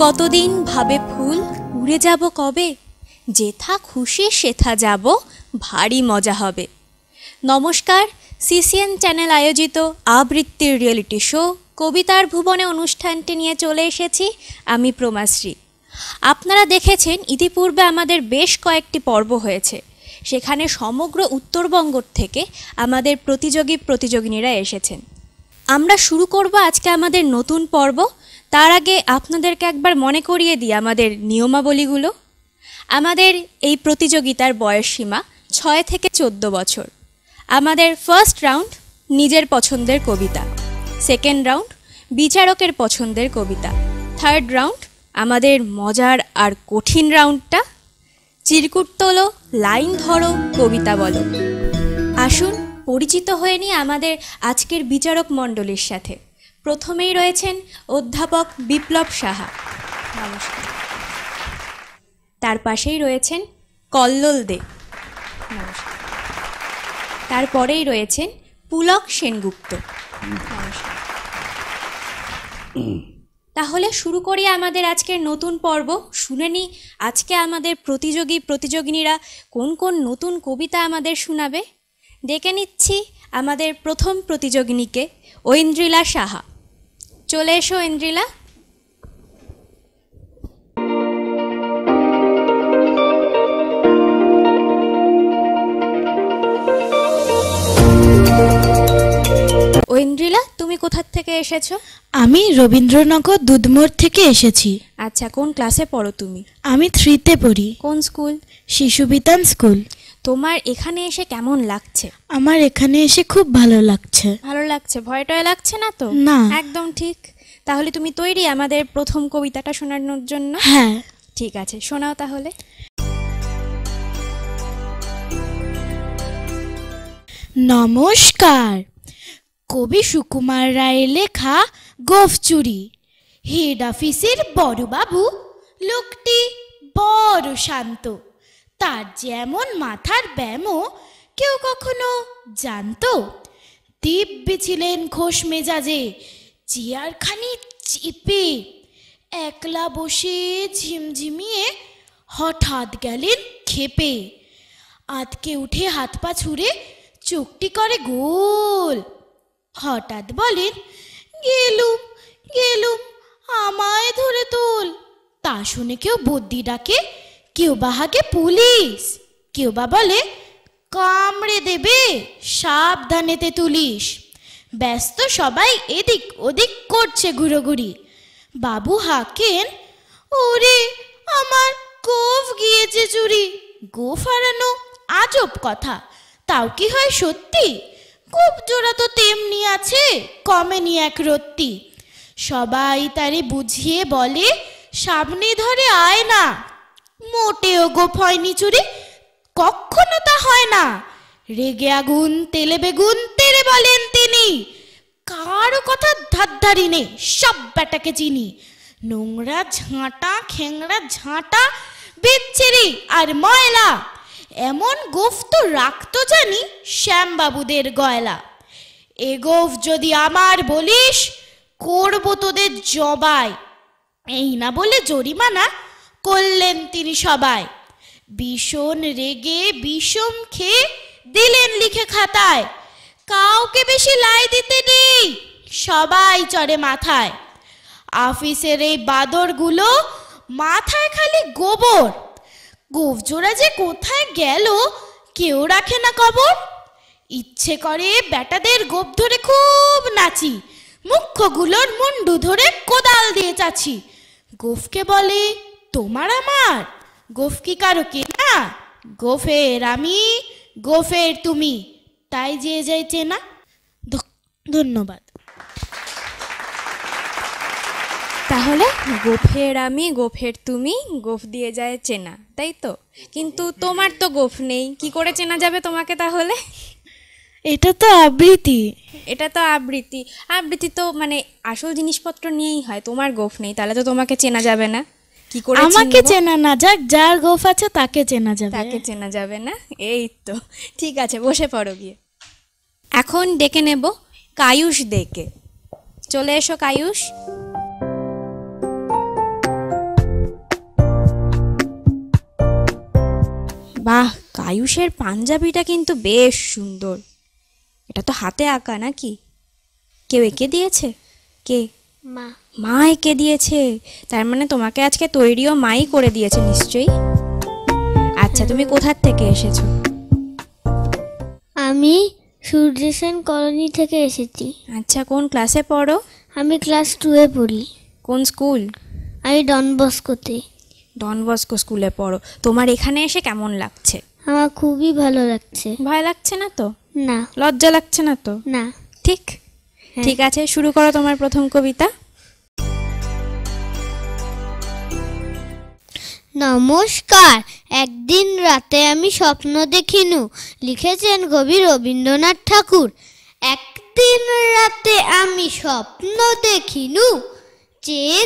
কতদিন ভাবে ফুল উড়ে যাব কবে, যেথা খুশি সেথা যাব, ভারী মজা হবে। নমস্কার, সিসিএন চ্যানেল আয়োজিত আবৃত্তির রিয়েলিটি শো কবিতার ভুবনে অনুষ্ঠানটি নিয়ে চলে এসেছি আমি প্রমাশ্রী। আপনারা দেখেছেন ইতিপূর্বে আমাদের বেশ কয়েকটি পর্ব হয়েছে, সেখানে সমগ্র উত্তরবঙ্গ থেকে আমাদের প্রতিযোগিনীরা এসেছেন। আমরা শুরু করব আজকে আমাদের নতুন পর্ব। তার আগে আপনাদেরকে একবার মনে করিয়ে দিই আমাদের নিয়মাবলীগুলো। আমাদের এই প্রতিযোগিতার বয়সসীমা 6 থেকে 14 বছর। আমাদের ফার্স্ট রাউন্ড নিজের পছন্দের কবিতা, সেকেন্ড রাউন্ড বিচারকের পছন্দের কবিতা, থার্ড রাউন্ড আমাদের মজার আর কঠিন রাউন্ডটা চিরকুট তোলো, লাইন ধরো, কবিতা বলো। আসুন পরিচিত হয়ে নিই আমাদের আজকের বিচারক মণ্ডলীর সাথে। প্রথমেই রয়েছেন অধ্যাপক বিপ্লব সাহা, নমস্কার। তার পাশেই রয়েছেন কল্লোল দে, নমস্কার। তারপরেই রয়েছেন পুলক সেনগুপ্ত, নমস্কার। তাহলে শুরু করি আমাদের আজকের নতুন পর্ব। শুনে নিই আজকে আমাদের প্রতিযোগিনীরা কোন কোন নতুন কবিতা আমাদের শোনাবে। ডেকে নিচ্ছি আমাদের প্রথম প্রতিযোগিনীকে, ঐন্দ্রিলা সাহা। চলে এসো ঐন্দ্রিলা। ঐন্দ্রিলা, তুমি কোথা থেকে এসেছো? আমি রবীন্দ্রনগর দুধমোড় থেকে এসেছি। আচ্ছা, কোন ক্লাসে পড়ো তুমি? আমি 3তে পড়ি। কোন স্কুল? শিশুবিতান স্কুল। তোমার এখানে এসে কেমন লাগছে? আমার এখানে এসে খুব ভালো লাগছে। ভালো লাগছে, ভয় টয় লাগছে না তো? না, একদম ঠিক। তাহলে তুমি তৈরি আমাদের প্রথম কবিতাটা শোনানোর জন্য? হ্যাঁ, ঠিক আছে, শোনাও তাহলে। নমস্কার। কবি সুকুমার রায়ের লেখা গোফ চুরি। হেড অফিসের বড়বাবু লোকটি বড় শান্ত, তার যেমন মাথার ব্যামো কেউ কখনো জানতো? দিব্যি ছিলেন খোশ মেজাজে, চেয়ারখানি চেপে একলা বসে ঝিমঝিমিয়ে হঠাৎ গেলেন ক্ষেপে। আতকে উঠে হাত পা ছুঁড়ে চোখটি করে গোল, হঠাৎ বলেন, গেলুম গেলুম আমায় ধরে তোল। তা শুনে কেউ বদ্যি ডাকে, কেউ বা হাঁকে পুলিশ, কেউ বা বলে কামড়ে দেবে সাবধানেতে তুলিস। ব্যস্ত সবাই এদিক ওদিক করছে ঘুরোঘুরি। বাবু হাঁকেন, ওরে আমার গোফ গিয়েছে চুরি। গোফ হারানো আজব কথা, তাও কি হয় সত্যি? গোফ জোড়া তো তেমনি আছে, কমেনি এক রত্তি। সবাই তারে বুঝিয়ে বলে, সামনে ধরে আয় না। মোটেও গোফ হয়নি চুরি, কখনো তা হয় না। রেগে আগুন তেলে বেগুন তেরে বলেন তিনি, কারো কথা ধারধারি নেই, সব বেটাকে চিনি। নোংরা ঝাঁটা খেংড়া ঝাঁটা বেচ্ছেরি আর ময়লা, এমন গোফ তো রাখতো জানি শ্যামবাবুদের গয়লা। এ গোফ যদি আমার বলিস, করবো তোদের জবাই। এই না বলে জরিমানা করলেন তিনি সবাই। ভীষণ রেগে বিষম খেয়ে দিলেন লিখে খাতায়, কাউকে বেশি লাই দিতে নেই, সবাই চড়ে মাথায়। অফিসের এই বাদরগুলো মাথায় খালি গোবর, গোফ জোড়া যে কোথায় গেল কেউ রাখে না খবর। ইচ্ছে করে বেটাদের গোফ ধরে খুব নাচি, মুখ্যগুলোর মুন্ডু ধরে কোদাল দিয়ে চাচি। গোফকে বলে তোমার আমার, গোফ কি কারো কেনা? গোফের আমি, গোফের তুমি, তাই যে যাই চেনা। ধন্যবাদ। তাহলে গোফের আমি, গোফের তুমি, গোফ দিয়ে যায় চেনা, তাই তো? কিন্তু তোমার তো গোফ নেই, কি করে চেনা যাবে তোমাকে তাহলে? এটা তো আবৃত্তি। এটা তো আবৃত্তি। আবৃত্তি তো মানে আসল জিনিসপত্র নিয়েই হয়। তোমার গোফ নেই, তাহলে তো তোমাকে চেনা যাবে না। কি করে আমাকে চেনা না যাক, যার গোফ আছে তাকে চেনা যাবে। তাকে চেনা যাবে না, এই তো। ঠিক আছে, বসে পড়ো গিয়ে। এখন ডেকে নেব কায়ুষ দেকে। চলে এসো কায়ুষ। বাহ, কায়ুষের পাঞ্জাবিটা কিন্তু বেশ সুন্দর। এটা তো হাতে আঁকা নাকি? কেউ এঁকে দিয়েছে? কে? মা। মা এঁকে দিয়েছে? তার মানে তোমাকে আজকে তৈরিও মাই করে দিয়েছে নিশ্চয়ই। আচ্ছা, তুমি কোথার থেকে এসেছো? আমি সূর্য সেন কলোনি থেকে এসেছি। আচ্ছা, কোন ক্লাসে পড়ো? আমি ক্লাস 2-এ পড়ি। কোন স্কুল? আমি ডন বস্কোতে। ডন বস্কো স্কুলে পড়ো। তোমার এখানে এসে কেমন লাগছে? আমার খুবই ভালো লাগছে। ভয় লাগছে না তো? না। লজ্জা লাগছে না তো? না। ঠিক। ঠিক আছে, শুরু করো তোমার প্রথম কবিতা। নমস্কার। একদিন রাতে আমি স্বপ্ন দেখিনু, লিখেছেন কবি রবীন্দ্রনাথ ঠাকুর। একদিন রাতে আমি স্বপ্ন দেখিনু, চেয়ে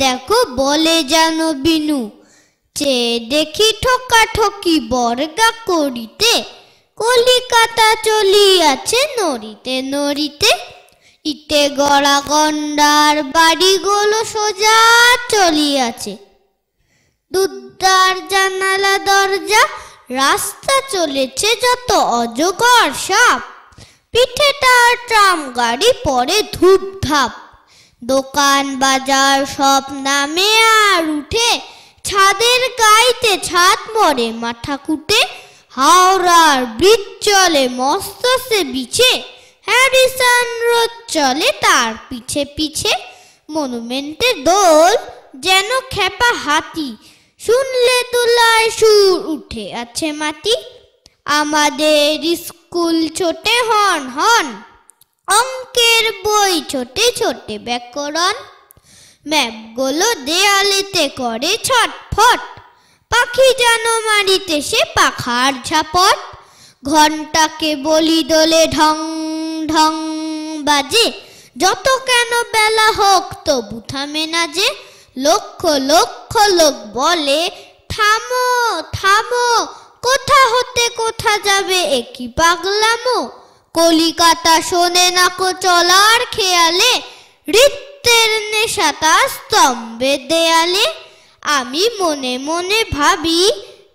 দেখো বলে জানো বিনু। চেয়ে দেখি ঠোকাঠকি বর্গা করিতে, কলিকাতা চলিয়াছে নড়িতে নড়িতে। ইটে গড়া গন্ডার বাড়িগুলো সোজা চলিয়াছে, দুদ্দার জানালা দরজা, রাস্তা চলেছে যত অজগর সাপ। পিঠে তার ট্রাম গাড়ি পরে ধূপধাপ, দোকান বাজার সব নামে আর উঠে, ছাদের গাইতে ছাদ মরে মাথা কুটে। হাওড়ার ব্রিজ চলে মস্ত সে বিছে, হ্যারিসন রোড চলে তার পিছে পিছে। মনুমেন্টের দোল যেন খেপা হাতি, শুনলে তুলায় সুর উঠে আছে মাটি। আমাদের স্কুল ছোটে হন হন, অঙ্কের বই ছোটে ছোটে ব্যাকরণ। ম্যাপগুলো দেয়ালেতে করে ছটফট, পাখি যেন মারিতে সে পাখার ঝাপট। ঘন্টাকে বলি দোলে ঢং ঢং বাজে, যত কেন বেলা হোক তবু থামে না যে। লক্ষ লক্ষ লোক বলে থামো থামো, কোথা হতে কোথা যাবে একই পাগলামো। কলিকাতা শোনে না কো চলার খেয়ালে, নৃত্যের নেশা তার স্তম্ভে দেয়ালে। আমি মনে মনে ভাবি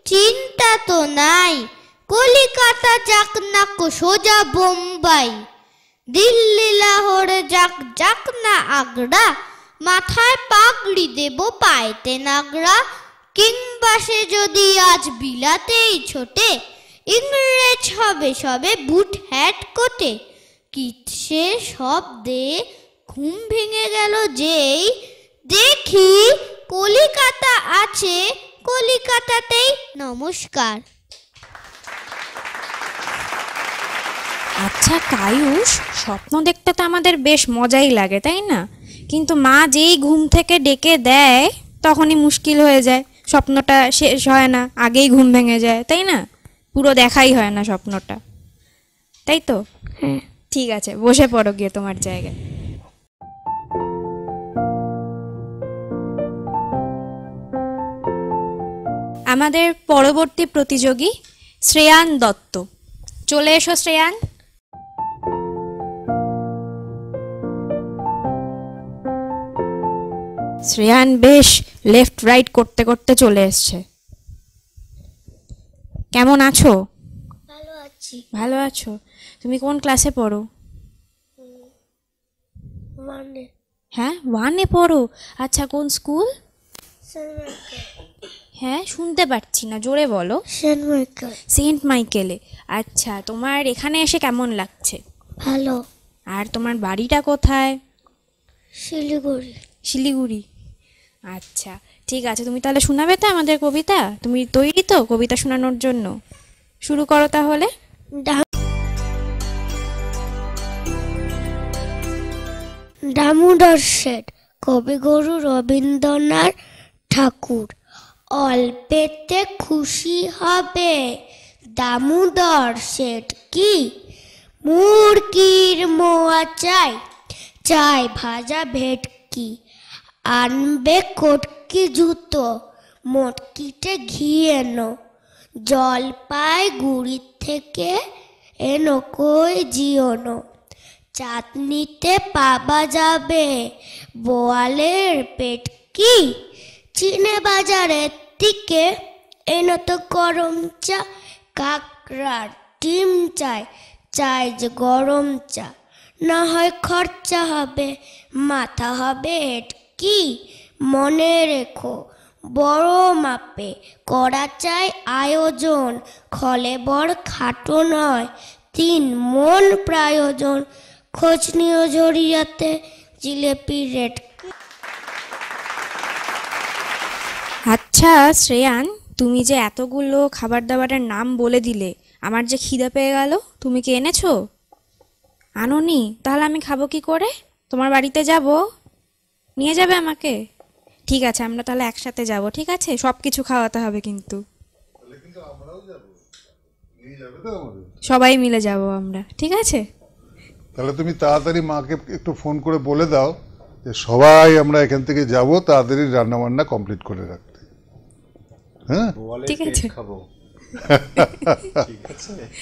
চিন্তা তো নাই, কলিকাতা যাক না কো সোজা বোম্বাই। দিল্লি লাহোর যাক যাক না আগ্রা, মাথায় পাগড়ি দেব পায়েতে নাগরা। কিংবা সে যদি আজ বিলাতেই ছোটে, ইংরেজ হবে সবে বুট হ্যাট কোটে। কিসে শব্দে ঘুম ভেঙে গেল যেই, দেখি কলিকাতা আছে কলিকাতাতেই। নমস্কার। আচ্ছা কায়ুষ, স্বপ্ন দেখতে তো আমাদের বেশ মজাই লাগে, তাই না? কিন্তু মা যেই ঘুম থেকে ডেকে দেয় তখনই মুশকিল হয়ে যায়, স্বপ্নটা শেষ হয় না, আগেই ঘুম ভেঙে যায়, তাই না? পুরো দেখাই হয় না স্বপ্নটা, তাই তো? হ্যাঁ। ঠিক আছে, বসে পড়ো গিয়ে তোমার জায়গায়। আমাদের পরবর্তী প্রতিযোগী শ্রেয়ান দত্ত, চলে এসো শ্রেয়ান। শ্রেয়ান বেশ লেফট রাইট করতে করতে চলে এসছে। কেমন আছো? ভালো আছি। ভালো আছো? তুমি কোন ক্লাসে পড়ো? হ্যাঁ, 1-এ পড়ো। আচ্ছা, কোন স্কুল? হ্যাঁ, শুনতে পাচ্ছি না, জোরে বলো। সেন্ট মাইকেলে। আচ্ছা, তোমার এখানে এসে কেমন লাগছে? ভালো। আর তোমার বাড়িটা কোথায়? শিলিগুড়ি। শিলিগুড়ি। আচ্ছা, ঠিক আছে, তুমি তাহলে শোনাবে তো আমাদের কবিতা? তুমি তৈরি তো কবিতা শোনানোর জন্য? শুরু করো তাহলে। দামোদর শেঠ, কবিগুরু রবীন্দ্রনাথ ঠাকুর। অল্পেতে খুশি হবে দামোদর শেঠ কি, মুরগির মোয়া চাই, চাই ভাজা ভেটকি, আনবে কটকি জুতো, মটকিতে ঘি এনো, জলপাইগুড়ি থেকে এনো কই জিওনো, চাটনিতে পাওয়া যাবে বোয়ালের পেটকি, চিনে বাজারের দিকে এনো তো গরম চা, কাকড়ার ডিম চাই, চাই যে গরম চা, না হয় খরচা হবে, মাথা হবে হেঁটকি। মনে রেখো বড় মাপে করা চাই আয়োজন, খলে বড় খাটো নয়, 3 মন প্রয়োজন। খোঁজ নিও ঝরিয়াতে জিলেপি রেট। আচ্ছা শ্রেয়ান, তুমি যে এতগুলো খাবার দাবারের নাম বলে দিলে, আমার যে খিদে পেয়ে গেল, তুমি কি এনেছো? আনোনি? তাহলে আমি খাবো কি করে? তোমার বাড়িতে যাব, নিয়ে যাবে আমাকে? ঠিক আছে, আমরা তাহলে একসাথে যাব, ঠিক আছে? সব কিছু খাওয়াতে হবে কিন্তু। সবাই মিলে যাব আমরা, ঠিক আছে? তাহলে তুমি তাড়াতাড়ি মাকে একটু ফোন করে বলে দাও যে সবাই আমরা এখান থেকে যাব, তাড়াতাড়ি রান্না বান্না কমপ্লিট করে রাখতে। হ্যাঁ, ঠিক আছে।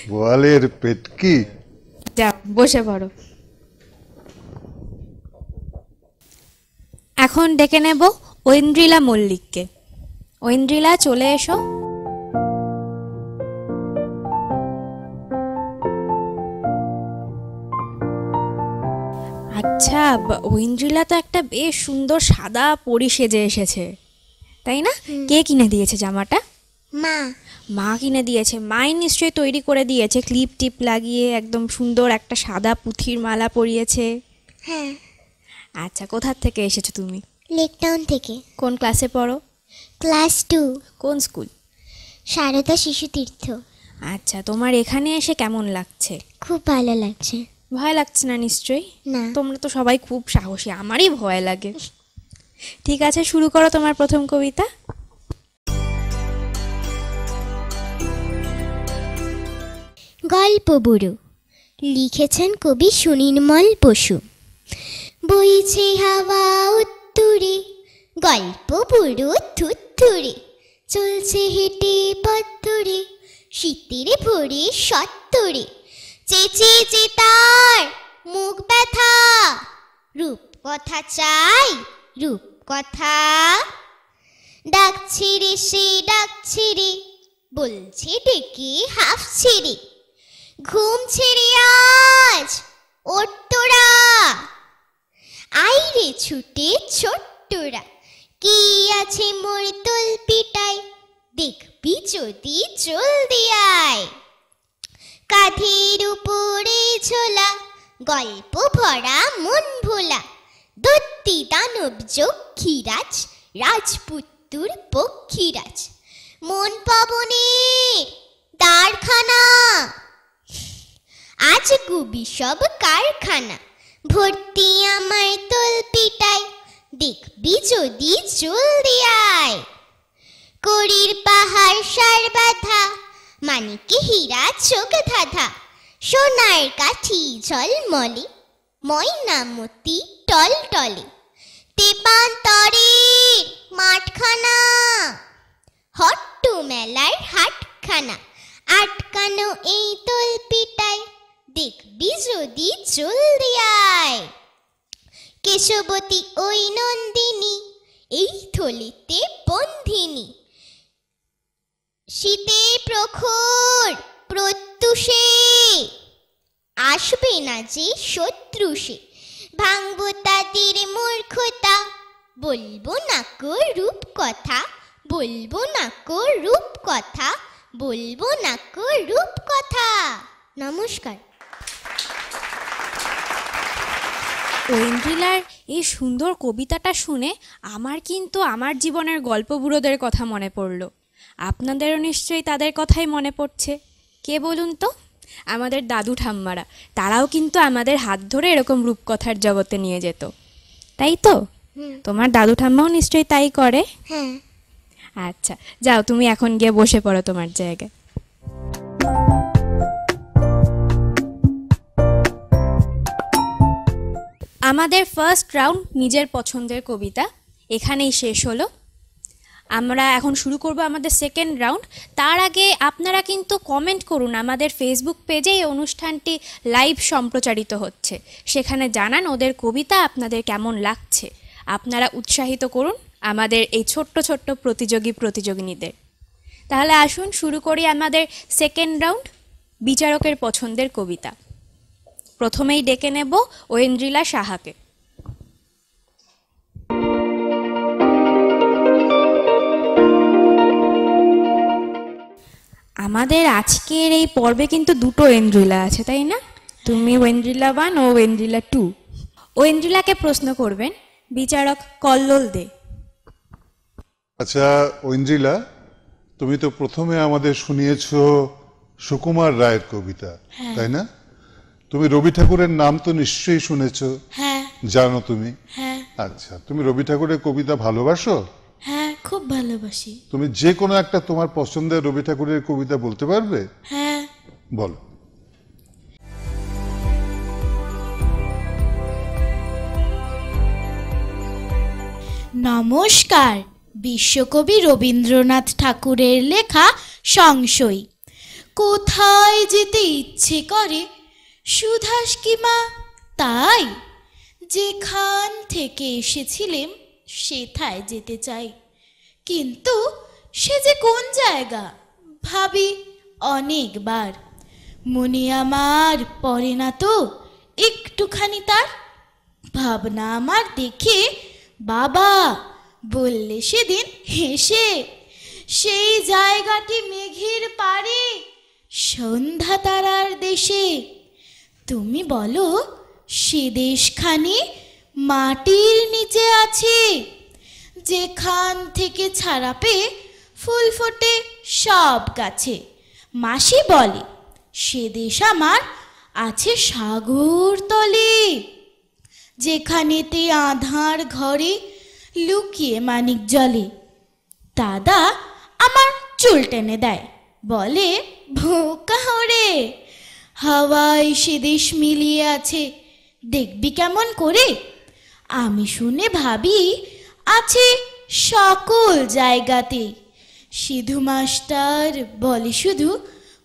বোয়ালের পেটকি। যাও বসে পড়ো। এখন ডেকে নেব ঐন্দ্রিলা মল্লিককে। ঐন্দ্রিলা, চলে এসো। আচ্ছা, ঐন্দ্রিলা তো একটা বেশ সুন্দর সাদা পরি সেজে এসেছে, তাই না? কে কিনে দিয়েছে জামাটা? মা। মা কিনে দিয়েছে? মাই নিশ্চয়ই তৈরি করে দিয়েছে, ক্লিপ টিপ লাগিয়ে একদম সুন্দর একটা সাদা পুঁথির মালা পরিয়েছে। হ্যাঁ। আচ্ছা, কোথার থেকে এসেছো তুমি? লেকটাউন থেকে। কোন ক্লাসে পড়ো? ক্লাস 2। কোন স্কুল? সারদা শিশু তীর্থ। আচ্ছা, তোমার এখানে এসে কেমন লাগছে? খুব ভালো লাগছে। ভয় লাগছে না নিশ্চয়ই? না। তোমরা তো সবাই খুব সাহসী, আমারই ভয় লাগে। ঠিক আছে, শুরু করো তোমার প্রথম কবিতা। গল্প বুড়ো, লিখেছেন কবি সুনির্মল বসু। বইছে হাওয়া উত্তুরে, গল্প বুড়ো থুত্তুরে, চলছে হেঁটে পত্তরে, শীতের ভোরে সত্তরে, চেঁচিয়েছে তার মুখ ব্যথা, রূপ কথা চাই রূপ কথা। ডাকছে রে সে ডাকছে রে, বলছে ডেকে হাফছে রে, ঘুম ছেড়ে আজ ওঠ তোরা, আইরে ছুটে ছোট্টরা, কি আছে মোর তোল পিটায়, দেখবি যদি জলদি আয়। কাঁধের উপরে ঝোলা, গল্প ভরা মন ভোলা, দত্তি দানব যক্ষীরাজ, রাজপুত্তুর পক্ষীরাজ, মন পবনের দ্বারখানা, আজ গুবি সব কারখানা, ভর্তি আমার তোল পিটায়, দেখবি যদি জলদি আয়। করির পাহাড় সার বাঁধা, মানিকে হীরা চোখ ধাঁধা, সোনার কাঠি ঝলমলে, ময়না মতি টল টলে, তেপান্তরের মাঠখানা, হট্টু মেলার হাটখানা, আটকানো এই তোল পিটায়, দেখবি যদি জলদি আয়। কেশবতী ওই নন্দিনী, এই থলিতে বন্ধিনী, শীতে প্রখর প্রত্যুষে, আসবে না যে শত্রু সে, ভাঙব তাদের মূর্খতা, বলবো না কো রূপ কথা, বলবো না কো রূপ কথা, বলবো না কো রূপ কথা। নমস্কার। ঐন্দ্রিলার এই সুন্দর কবিতাটা শুনে আমার কিন্তু আমার জীবনের গল্প বুড়োদের কথা মনে পড়ল। আপনাদেরও নিশ্চয়ই তাদের কথাই মনে পড়ছে। কে বলুন তো? আমাদের দাদু ঠাম্মারা। তারাও কিন্তু আমাদের হাত ধরে এরকম রূপকথার জগতে নিয়ে যেত, তাই তো? তোমার দাদু ঠাম্মাও নিশ্চয়ই তাই করে। হ্যাঁ। আচ্ছা, যাও তুমি এখন গিয়ে বসে পড়ো তোমার জায়গায়। আমাদের ফার্স্ট রাউন্ড নিজের পছন্দের কবিতা এখানেই শেষ হলো। আমরা এখন শুরু করব আমাদের সেকেন্ড রাউন্ড। তার আগে আপনারা কিন্তু কমেন্ট করুন। আমাদের ফেসবুক পেজে এই অনুষ্ঠানটি লাইভ সম্প্রচারিত হচ্ছে, সেখানে জানান ওদের কবিতা আপনাদের কেমন লাগছে। আপনারা উৎসাহিত করুন আমাদের এই ছোট্ট ছোট্ট প্রতিযোগিনীদের। তাহলে আসুন শুরু করি আমাদের সেকেন্ড রাউন্ড, বিচারকের পছন্দের কবিতা। প্রথমেই ডেকে নেব ঐন্দ্রিলা সাহাকে। আমাদের আজকের এই পর্বে কিন্তু দুটো ঐন্দ্রিলা আছে, তাই না? তুমি ঐন্দ্রিলা 1 ও ঐন্দ্রিলা 2। ঐন্দ্রিলাকে প্রশ্ন করবেন বিচারক কল্লোল দে। আচ্ছা ঐন্দ্রিলা, তুমি তো প্রথমে আমাদের শুনিয়েছো সুকুমার রায়ের কবিতা, তাই না? তুমি রবি ঠাকুরের নাম তো নিশ্চয়ই শুনেছো, হ্যাঁ জানো তুমি? হ্যাঁ আচ্ছা, তুমি রবি ঠাকুরের কবিতা ভালোবাসো? হ্যাঁ, খুব ভালোবাসি। তুমি যে কোনো একটা তোমার পছন্দের রবি ঠাকুরের কবিতা বলতে পারবে? হ্যাঁ, বলো। নমস্কার। বিশ্বকবি রবীন্দ্রনাথ ঠাকুরের লেখা সংশয়। কোথায় যেতে ইচ্ছে করে সুধাস কিমা তাই, যেখান থেকে এসেছিলেম সেথায় যেতে চাই, কিন্তু সে যে কোন জায়গা ভাবি অনেকবার, মনে আমার পড়ে না তো একটুখানি তার। ভাবনা আমার দেখে বাবা বললে সেদিন হেসে, সেই জায়গাটি মেঘের পারে সন্ধ্যা তারার দেশে। তুমি বলো সে দেশখানি মাটির নিচে আছে, যেখান থেকে ছাড়া পেয়ে ফুল ফোটে সব গাছে। মাসি বলে সে দেশ আমার আছে সাগর তলে, যেখানেতে আধার ঘরে লুকিয়ে মানিক জলে। দাদা আমার চুল টেনে দেয়, বলে ভোকা ওরে, হাওয়ায় সে দেশ মিলিয়ে আছে, দেখবি কেমন করে। আমি শুনে ভাবি আছে সকল জায়গাতে, সিধু মাস্টার বলে শুধু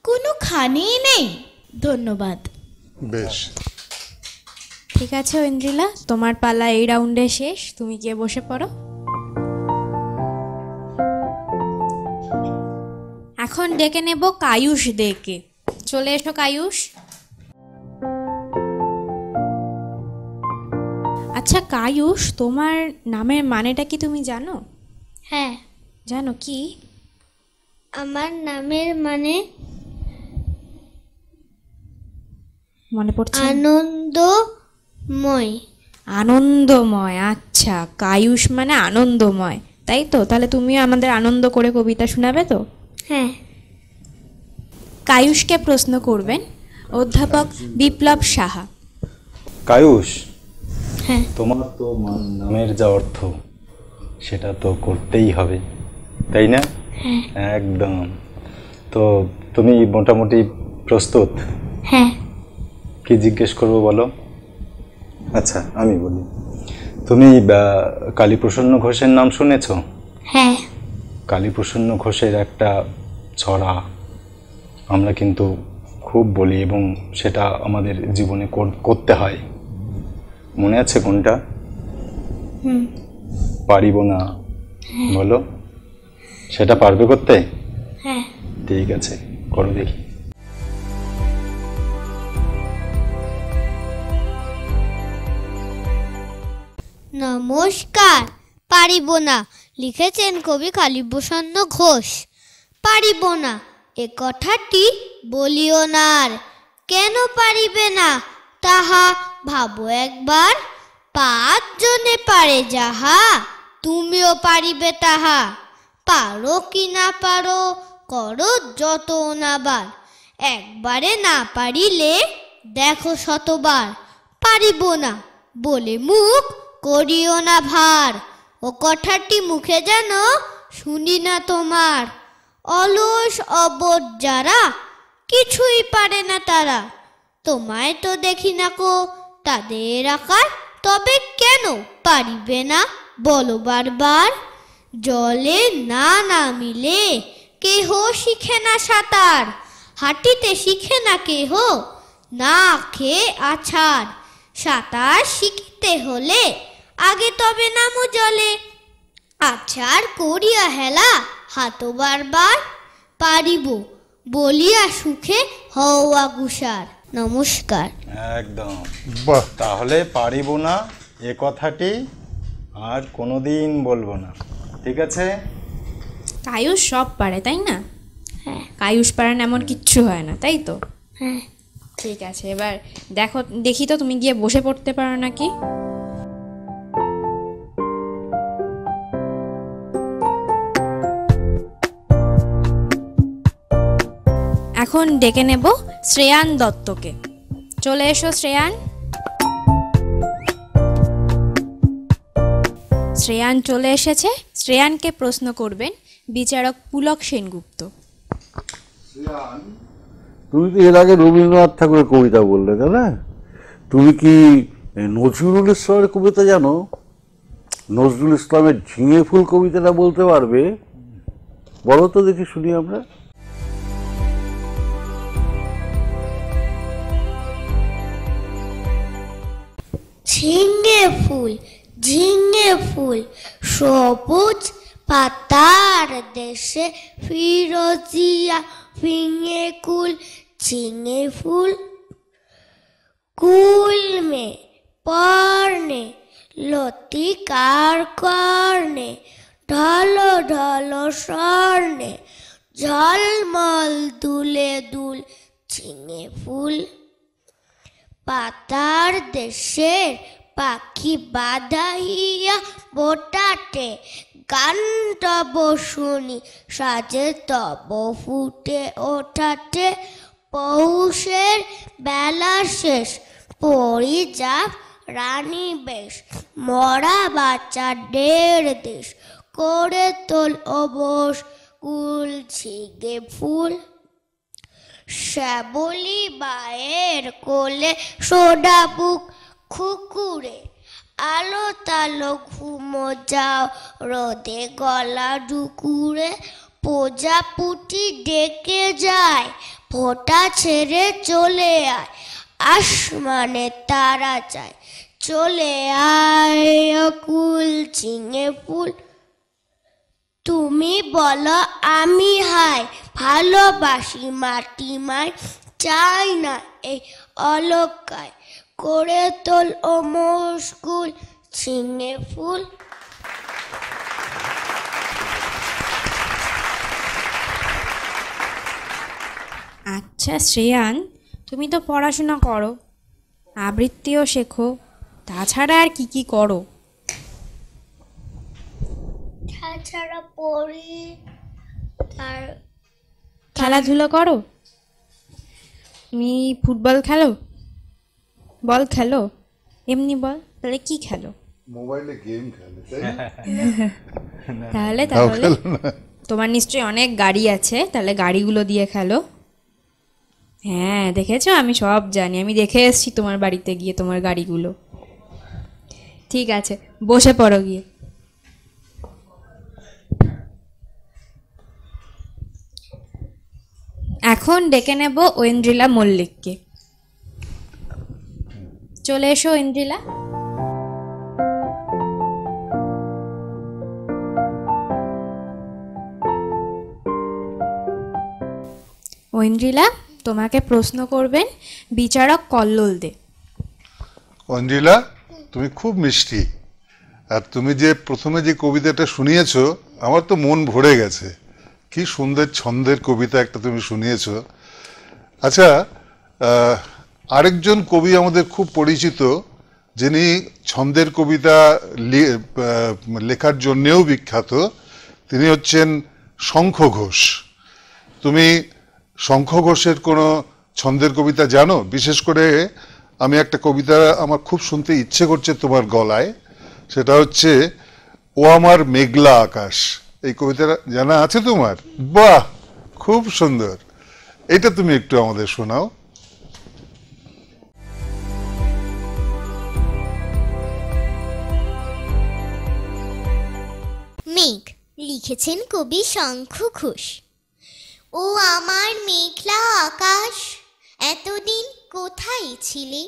কোনোখানেই নেই। ধন্যবাদ। বেশ, ঠিক আছে ঐন্দ্রিলা, তোমার পালা এই রাউন্ডে শেষ, তুমি গিয়ে বসে পড়ো। এখন ডেকে নেব কায়ুষ দেকে। চলে এসো কায়ুষ। আচ্ছা কায়ুষ, তোমার নামের মানেটা কি তুমি জানো? হ্যাঁ, জানো কি? আমার নামের মানে মনে পড়ছে? আনন্দময়। আনন্দময়। আচ্ছা, কায়ুষ মানে আনন্দময়, তাই তো? তাহলে তুমিও আমাদের আনন্দ করে কবিতা শোনাবে তো? হ্যাঁ। কায়ুষকে প্রশ্ন করবেন অধ্যাপক বিপ্লব সাহা। কায়ুষ, হ্যাঁ। তোমার তো নামের যা অর্থ সেটা তো করতেই হবে, তাই না? একদম। তো তুমি মোটামুটি প্রস্তুত? হ্যাঁ। কি জিজ্ঞেস করবো বলো? আচ্ছা আমি বলি, তুমি কালীপ্রসন্ন ঘোষের নাম শুনেছ? হ্যাঁ। কালীপ্রসন্ন ঘোষের একটা ছড়া আমরা কিন্তু খুব বলি এবং সেটা আমাদের জীবনে করতে হয়। মনে আছে কোনটা? পারিব না, বলো। সেটা পারবে করতে? হ্যাঁ। ঠিক আছে, করো দেখি। নমস্কার। পারিব না লিখেছেন কবি কালীপ্রসন্ন ঘোষ। পারিব না এ কথাটি বলিও না আর, কেন পারিবে না তাহা ভাবো একবার। 5 জনে পারে যাহা, তুমিও পারিবে তাহা। পারো কি না পারো করো যত নাবার, একবারে না পারিলে দেখো শতবার। পারিব না বলে মুখ করিও না ভার, ও কথাটি মুখে যেন শুনি না তোমার। অলস অবোধ যারা কিছুই পারে না তারা, তোমায় তো দেখি না কো তাদের আকার। তবে কেন পারিবে না বলো বারবার। জলে না নামিলে কেহ শিখে না সাঁতার, হাঁটিতে শিখে না কেহ না খেয়ে আছাড়। সাঁতার শিখতে হলে আগে তবে নামো জলে, আছাড় করিয়া হেলা হাতো বারবার। পারিব বলিয়া সুখে হওয়া গুসার। নমস্কার। একদম। বাহ, তাহলে পারিব না এ কথাটি আর কোনোদিন বলবো না, ঠিক আছে? কায়ুষ সব পারে, তাই না? কায়ুষ পারেন এমন কিচ্ছু হয় না, তাই তো? হ্যাঁ। ঠিক আছে, এবার দেখি তো তুমি গিয়ে বসে পড়তে পারো নাকি। এখন ডেকে নেব শ্রেয়ান দত্তকে। চলে এসো শ্রেয়ান। শ্রেয়ান চলে এসেছে। শ্রেয়ানকে প্রশ্ন করবেন বিচারক পুলক সেনগুপ্ত। তুমি তো এর আগে রবীন্দ্রনাথ ঠাকুরের কবিতা বললে, তাই না? তুমি কি নজরুল ইসলামের কবিতা জানো? নজরুল ইসলামের ঝিঙে ফুল কবিতাটা বলতে পারবে? বলো তো দেখি, শুনি আমরা। ঝিঙে ফুল সবুজ পাতার দেশে ফিরোজিয়া ফিঙে কুল। ঝিঙে ফুল কুল মে পর্ণে লতিকার কর্ণে ঢলো ঢলো স্বর্ণে ঝলমল দুলে দুল। ঝিঙে ফুল পাতার দেশের পাখি বাঁধাইয়া বোটাটে গান তব শুনি সাজে তব ফুটে ওঠাটে। পৌষের বেলা শেষ পরি যাব রানী বেশ মরা বাচ্চা ঢের দেশ করে তোল অবশ কুল। ঝিঙে ফুল শ্যাবলি বায়ের কোলে সোডা বুক খুকুরে আলো তালো ঘুমো যাও রোদে গলা ঢুকুরে। প্রজাপুটি ডেকে যায় ফোঁটা ছেড়ে চলে আয় আসমানে তারা চায় চলে আয় কুল। ঝিঙে ফুল তুমি বলো আমি হাই ভালোবাসি মাটি মাই চাই না এই অলকায় করে তোল ও মুশকুল। ঝিঙে ফুল আচ্ছা শ্রেয়ান, তুমি তো পড়াশোনা করো, আবৃত্তিও শেখো, তাছাড়া আর কি কি করো? তাছাড়া পড়ি আর খেলাধুলো করো? তুমি ফুটবল খেলো? বল খেলো? এমনি বল, তাহলে কি খেলো? মোবাইলে গেম খেলে, তাই না? তাহলে তাও খেলো না? তোমার নিশ্চয়ই অনেক গাড়ি আছে, তাহলে গাড়িগুলো দিয়ে খেলো। হ্যাঁ দেখেছো, আমি সব জানি, আমি দেখে এসেছি তোমার বাড়িতে গিয়ে তোমার গাড়িগুলো। ঠিক আছে, বসে পড়ো গিয়ে। এখন ডেকে নেব ঐন্দ্রিলা মল্লিককে। চলে এসো ঐন্দ্রিলা। ঐন্দ্রিলা, তোমাকে প্রশ্ন করবেন বিচারক কল্লোল দে। অঞ্জিলা, তুমি খুব মিষ্টি, আর তুমি যে প্রথমে যে কবিতাটা শুনিয়েছো আমার তো মন ভরে গেছে। কি সুন্দর ছন্দের কবিতা একটা তুমি শুনিয়েছো। আচ্ছা, আরেকজন কবি আমাদের খুব পরিচিত, যিনি ছন্দের কবিতা লেখার জন্যেও বিখ্যাত, তিনি হচ্ছেন শঙ্খ ঘোষ। তুমি শঙ্খ ঘোষের কোনো ছন্দের কবিতা জানো? বিশেষ করে আমি একটা কবিতা আমার খুব শুনতে ইচ্ছে করছে তোমার গলায়, সেটা হচ্ছে ও আমার মেঘলা আকাশ। এই কবিতাটা জানা আছে তোমার? বাহ, খুব সুন্দর, এটা তুমি একটু আমাদের শোনাও। মেঘ লিখেছেন কবি শঙ্খ ঘোষ। ও আমার মেঘলা আকাশ, এতদিন কোথায় ছিলে?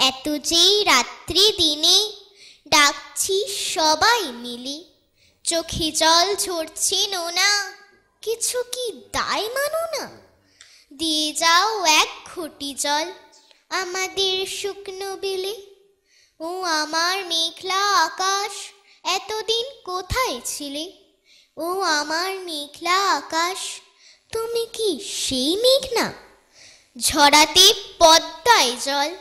এত যেই রাত্রি দিনে ডাকছি সবাই মিলে, চোখে জল ঝরছে নোনা, কিছু কি দায় মানো না? দিয়ে যাও এক ঘটি জল আমাদের শুকনো বিলে। ও আমার মেঘলা আকাশ, এতদিন কোথায় ছিলে? ও আমার মেঘলা আকাশ, তুমি কি সেই মেঘ না? ঝরাতে পদ্মায় জল,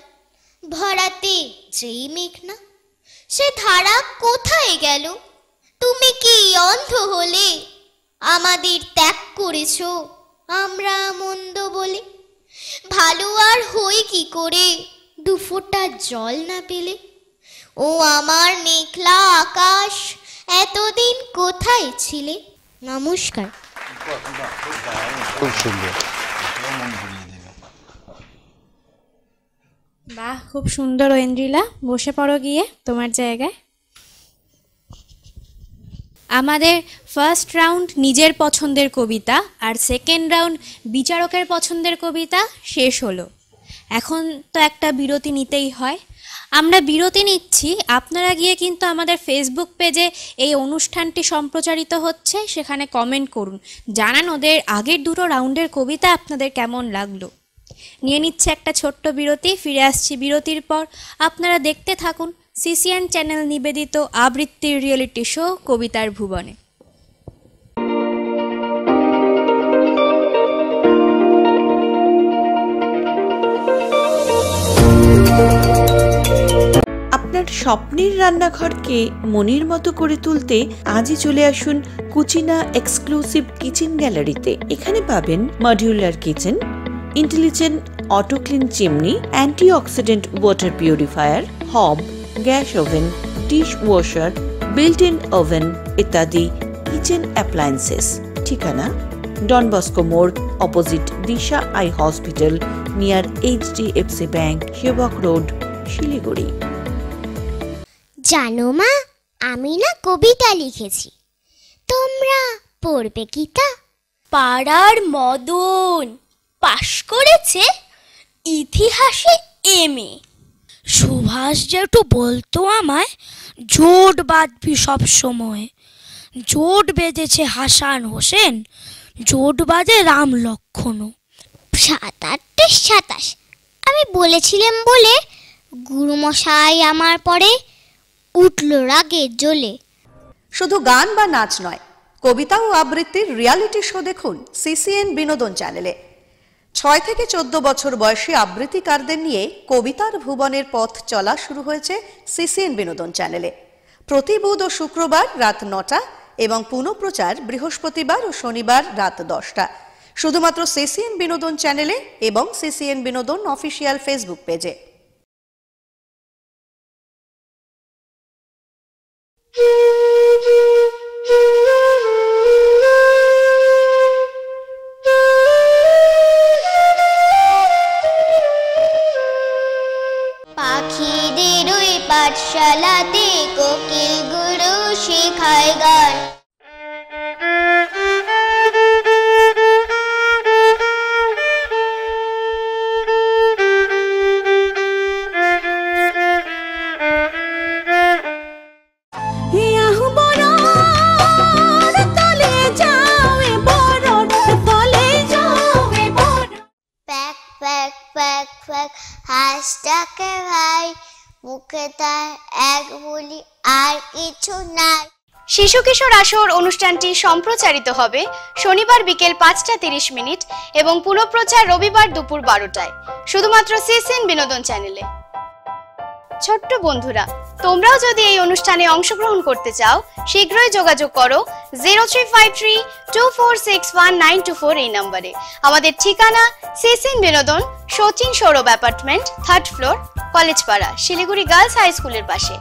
ভরাতে যেই মেঘ না, সে ধারা কোথায় গেল? তুমি কি অন্ধ হলে? আমাদের ত্যাগ করেছ আমরা মন্দ বলে। ভালো আর হই কি করে দুফোঁটা জল না পেলে? ও আমার মেঘলা আকাশ, এতদিন কোথায় ছিলে? নমস্কার। খুব সুন্দর। বাহ, খুব সুন্দর ঐন্দ্রিলা। বসে পড়ো গিয়ে তোমার জায়গায়। আমাদের ফার্স্ট রাউন্ড নিজের পছন্দের কবিতা আর সেকেন্ড রাউন্ড বিচারকের পছন্দের কবিতা শেষ হলো। এখন তো একটা বিরতি নিতেই হয়। আমরা বিরতি নিচ্ছি। আপনারা গিয়ে কিন্তু আমাদের ফেসবুক পেজে এই অনুষ্ঠানটি সম্প্রচারিত হচ্ছে, সেখানে কমেন্ট করুন, জানান ওদের আগের দুটো রাউন্ডের কবিতা আপনাদের কেমন লাগলো। নিয়ে নিচ্ছে একটা ছোট্ট বিরতি, ফিরে আসছি বিরতির পর। আপনারা দেখতে থাকুন সিসিএন চ্যানেল নিবেদিত আবৃত্তির রিয়েলিটি শো কবিতার ভুবনে। আপনার স্বপ্নের রান্নাঘরকে মনের মতো করে তুলতে আজই চলে আসুন কুচিনা এক্সক্লুসিভ কিচেন গ্যালারিতে। এখানে পাবেন modular kitchen, intelligent auto clean chimney, antioxidant water purifier, hob, gas oven, dish washer, built in oven ইত্যাদি কিচেন অ্যাপ্লায়েন্সেস। ঠিকানা ডন বস্কো মোড়, opposite Disha eye hospital, near HDFC bank, Sevoke road, Siliguri. জানো মা, আমি না কবিতা লিখেছি, তোমরা পড়বে কি তা? পাড়ার মদন পাশ করেছে ইতিহাসে MA। সুভাষ যেটু বলতো আমায়, জোট বাঁধবি সব সময়। জোট বেঁধেছে হাসান হোসেন, জোট বাঁধে রাম লক্ষণও। 27 আমি বলেছিলাম বলে গুরুমশাই আমার পরে উঠল রাগে জ্বলে। শুধু গান বা নাচ নয়, কবিতা ও আবৃত্তির রিয়ালিটি শো দেখুন সিসিএন বিনোদন চ্যানেলে। 6 থেকে 14 বছর বয়সী আবৃত্তিকারদের নিয়ে কবিতার ভুবনের পথ চলা শুরু হয়েছে সিসিএন বিনোদন চ্যানেলে। প্রতি বুধ ও শুক্রবার রাত 9টা এবং পুনঃপ্রচার বৃহস্পতিবার ও শনিবার রাত 10টা, শুধুমাত্র সিসিএন বিনোদন চ্যানেলে এবং সিসিএন বিনোদন অফিসিয়াল ফেসবুক পেজে। পাখিদের ওই পাঠশালাতে কোকিল গুরু শেখায় গান। হাঁসটাকে ভাই, মুখে তার এক বলি আর কিছু নাই। শিশু কিশোর আসর অনুষ্ঠানটি সম্প্রচারিত হবে শনিবার বিকেল 5:30 এবং পুনঃপ্রচার রবিবার দুপুর 12টায়, শুধুমাত্র সিসিএন বিনোদন চ্যানেলে। ছোট্ট বন্ধুরা, তোমরাও যদি এই অনুষ্ঠানে অংশগ্রহণ করতে চাও, শীঘ্রই যোগাযোগ করো 0353246194 এই নম্বরে। আমাদের ঠিকানা CCN Binodan, Sachin Sourav apartment, 3rd floor, Collegepara, Siliguri girls high স্কুলের পাশে।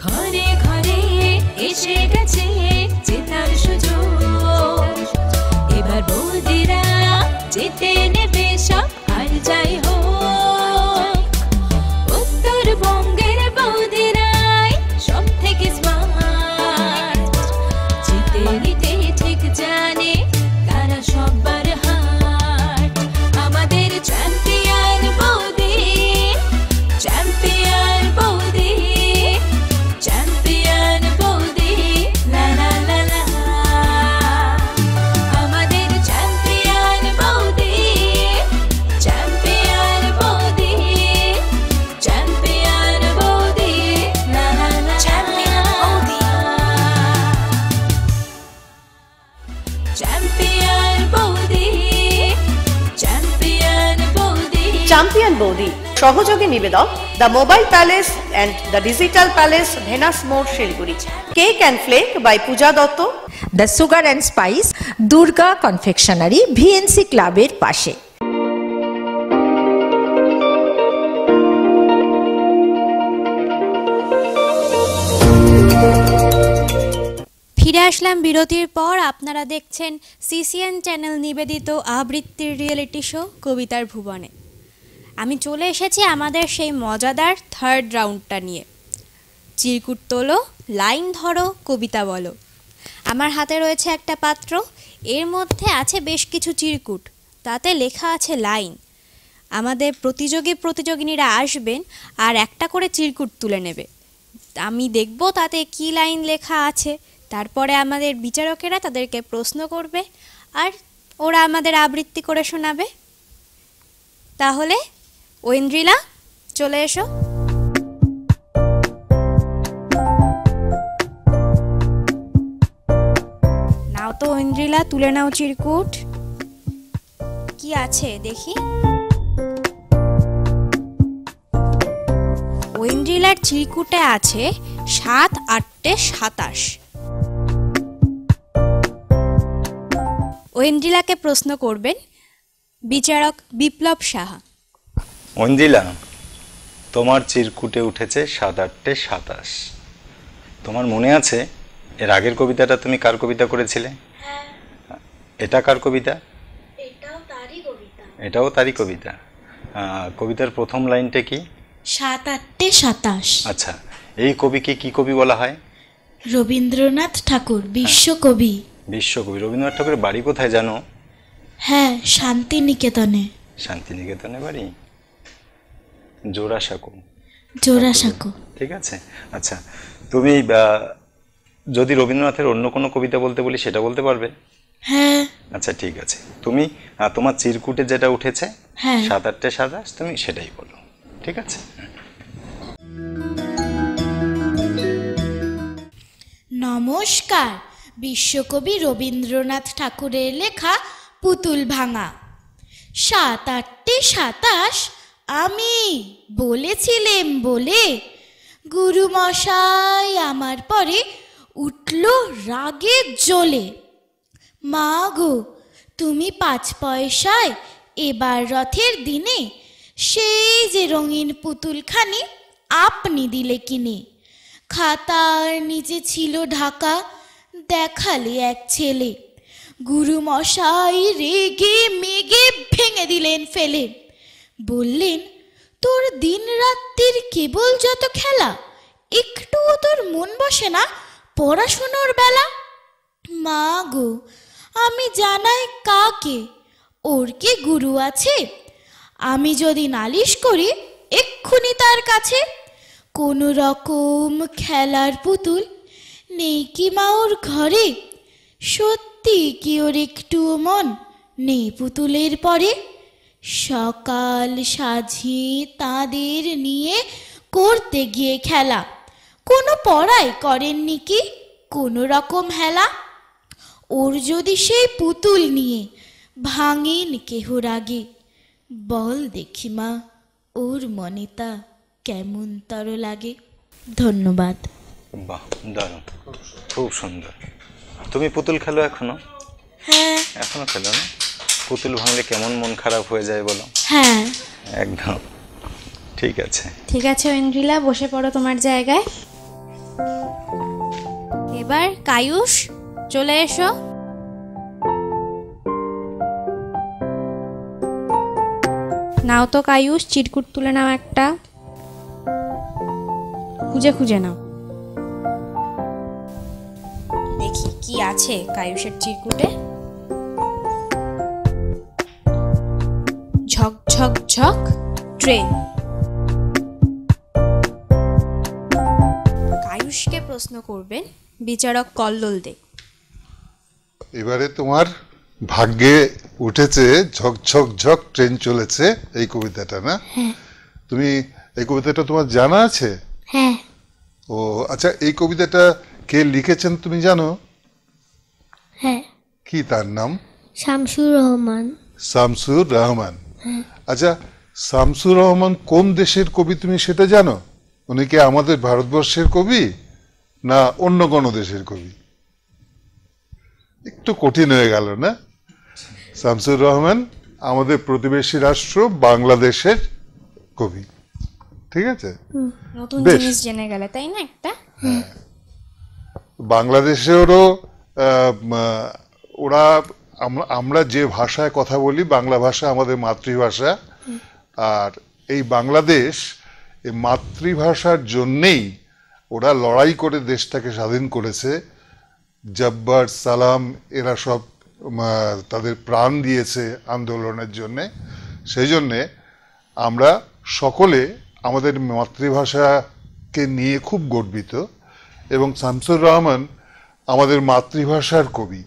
ঘরে ঘরে এসে গেছে জেতার সুযোগ, এবার বৌদিরা জিতে নেবে সব, আর যাই হোক উত্তরবঙ্গের বৌদিরাই সব থেকে স্মার্ট, জিতে নিতে ঠিক জানে তারা সবার হার্ট। আমাদের চ্যাম্পিয়ন বৌদি, চ্যাম্পিয়ন বৌদি, চ্যাম্পিয়ন বৌদি, লা লা লা লা। আমাদের চ্যাম্পিয়ন বৌদি, সহযোগী নিবেদক the mobile palace and the digital palace, Venus মোড়, Siliguri. Cake and flake by Puja Dutta. The sugar and spice, Durga confectionery, VNC ক্লাবের পাশে। ফিরে আসলাম বিরতির পর। আপনারা দেখছেন সিসিএন চ্যানেল নিবেদিত আবৃত্তির রিয়েলিটি শো কবিতার ভুবনে। আমি চলে এসেছি আমাদের সেই মজাদার থার্ড রাউন্ডটা নিয়ে। চিরকুট তোলো, লাইন ধরো, কবিতা বলো। আমার হাতে রয়েছে একটা পাত্র, এর মধ্যে আছে বেশ কিছু চিরকুট, তাতে লেখা আছে লাইন। আমাদের প্রতিযোগিনীরা আসবেন আর একটা করে চিরকুট তুলে নেবে। আমি দেখব তাতে কি লাইন লেখা আছে। তারপরে আমাদের বিচারকেরা তাদেরকে প্রশ্ন করবে আর ওরা আমাদের আবৃত্তি করে শোনাবে। তাহলে ঐন্দ্রিলা, চলে এসো। নাও তো ঐন্দ্রিলা, তুলে নাও চিরকুট। কি আছে দেখি। ঐন্দ্রিলার চিরকুটে আছে 7, 8, 27। ঐন্দ্রিলাকে প্রশ্ন করবেন বিচারক বিপ্লব সাহা। ঐন্দ্রিলা, তোমার চিরকুটে উঠেছে 7, 8, 27। তোমার মনে আছে এর আগের কবিতাটা তুমি কার কবিতা করেছিলে? এটা কার কবিতা? এটাও তারই কবিতা। কবিতার প্রথম লাইনটা কি? 7, 8, 27। আচ্ছা, এই কবিকে কি কবি বলা হয়? রবীন্দ্রনাথ ঠাকুর, বিশ্বকবি। বিশ্বকবি। রবীন্দ্রনাথ ঠাকুরের বাড়ি কোথায় জানো? হ্যাঁ, শান্তিনিকেতনে। শান্তিনিকেতনে বাড়ি? জোড়াসাঁকো। জোড়াসাঁকো। ঠিক আছে। আচ্ছা, তুমি যদি রবীন্দ্রনাথের অন্য কোনো কবিতা বলতে বলি সেটা বলতে পারবে? হ্যাঁ। আচ্ছা, ঠিক আছে। তুমি তোমার চিরকুটে যেটা উঠেছে 7, 8, 27, তুমি সেটাই বলো। ঠিক আছে। নমস্কার। বিশ্বকবি রবীন্দ্রনাথ ঠাকুরের লেখা পুতুল ভাঙা। 7, 8, 27 আমি বলেছিলেম বলে গুরুমশাই আমার পরে উঠল রাগে জ্বলে। মা গো, তুমি 5 পয়সায় এবার রথের দিনে সেই যে রঙিন পুতুলখানি আপনি দিলে কিনে। খাতার নিচে ছিল ঢাকা, দেখালে এক ছেলে। গুরুমশাই রেগে মেগে ভেঙে দিলেন ফেলে। বললেন, তোর দিন রাত্রির কেবল যত খেলা, একটুও তোর মন বসে না পড়াশুনোর বেলা। মা গো, আমি জানাই কাকে, ওর কি গুরু আছে? আমি যদি নালিশ করি এক্ষুনি তার কাছে। কোনো রকম খেলার পুতুল নেই কি মা ওর ঘরে? সত্যি কি ওর একটুও মন নেই পুতুলের পরে? সকাল সাঝি তাদের নিয়ে করতে গিয়ে খেলা, কোনো পড়াই করেননি কি কোনো রকম হেলা? ওর যদি সেই পুতুল নিয়ে ভাঙেন কেহ রাগে, বল দেখি মা ওর মনে তা কেমন তর লাগে। ধন্যবাদ। বাহ, দারুণ, খুব সুন্দর। তুমি পুতুল খেলো এখনো? হ্যাঁ। এখনো খেলো না? পুতুল ভাঙলে কেমন মন খারাপ হয়ে যায় বলো? হ্যাঁ, একদম। ঠিক আছে, ঠিক আছে ঐন্দ্রিলা, বসে পড়ো তোমার জায়গায়। এবার কায়ুষ, চলে এসো। নাও তো কায়ুষ, চিরকুট তুলে নাও একটা, খুঁজে খুঁজে নাও। দেখি কি আছে কায়ুষের চিরকুটে। ঝক ঝক ঝক ট্রেন। কায়ুষকে প্রশ্ন করবেন বিচারক কল্লোল দে। এবারে তোমার ভাগ্যে উঠেছে ঝক ঝক ঝক ট্রেন চলেছে, এই কবিতাটা না? তুমি এই কবিতাটা তোমার জানা আছে? হ্যাঁ। ও আচ্ছা, এই কবিতাটা কে লিখেছেন তুমি জানো? হ্যাঁ। কি তার নাম? শামসুর রহমান। শামসুর রহমান। আচ্ছা, শামসুর রহমান কোন দেশের কবি তুমি সেটা জানো? উনি কি আমাদের ভারতবর্ষের কবি না অন্য কোনো দেশের কবি? একটু কঠিন হয়ে গেল না? শামসুর রহমান আমাদের প্রতিবেশী রাষ্ট্র বাংলাদেশের কবি। ঠিক আছে, নতুন বেশ। জিনিস জেনে গেলে তাই না একটা। বাংলাদেশেরও ওরা আমরা যে ভাষায় কথা বলি, বাংলা ভাষা আমাদের মাতৃভাষা, আর এই বাংলাদেশ এই মাতৃভাষার জন্যেই ওরা লড়াই করে দেশটাকে স্বাধীন করেছে। জব্বার, সালাম এরা সব তাদের প্রাণ দিয়েছে আন্দোলনের জন্যে। সেই জন্যে আমরা সকলে আমাদের মাতৃভাষাকে নিয়ে খুব গর্বিত, এবং শামসুর রহমান আমাদের মাতৃভাষার কবি,